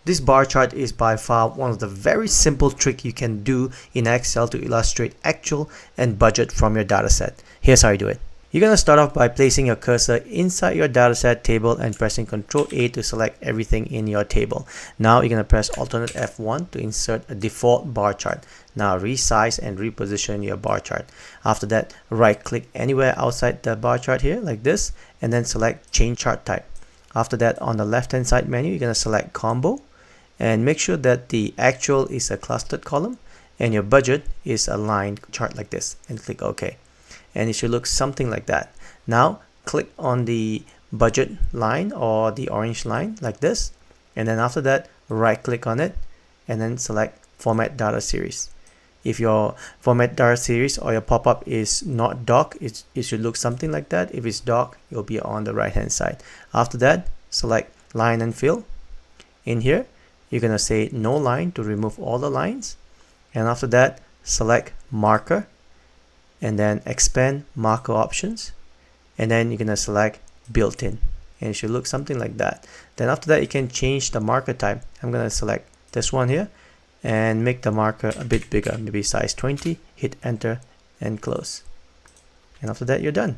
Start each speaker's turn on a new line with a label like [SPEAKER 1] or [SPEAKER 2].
[SPEAKER 1] This bar chart is by far one of the very simple tricks you can do in Excel to illustrate actual and budget from your dataset. Here's how you do it. You're going to start off by placing your cursor inside your dataset table and pressing Ctrl A to select everything in your table. Now you're going to press Alt F1 to insert a default bar chart. Now resize and reposition your bar chart. After that, right click anywhere outside the bar chart here like this, and then select Change Chart Type. After that, on the left hand side menu, you're going to select Combo and make sure that the actual is a clustered column and your budget is a line chart like this, and click OK. And it should look something like that. Now click on the budget line or the orange line like this, and then after that right click on it and then select Format Data Series. If your Format Data Series or your pop-up is not dark, it should look something like that. If it's dark, it will be on the right hand side. After that, select Line and Fill. In here, you're going to say No Line to remove all the lines. And after that, select Marker and then expand marker options, and then you're going to select built-in, and it should look something like that. Then after that, you can change the marker type. I'm going to select this one here and make the marker a bit bigger, maybe size 20, hit enter and close, and after that you're done.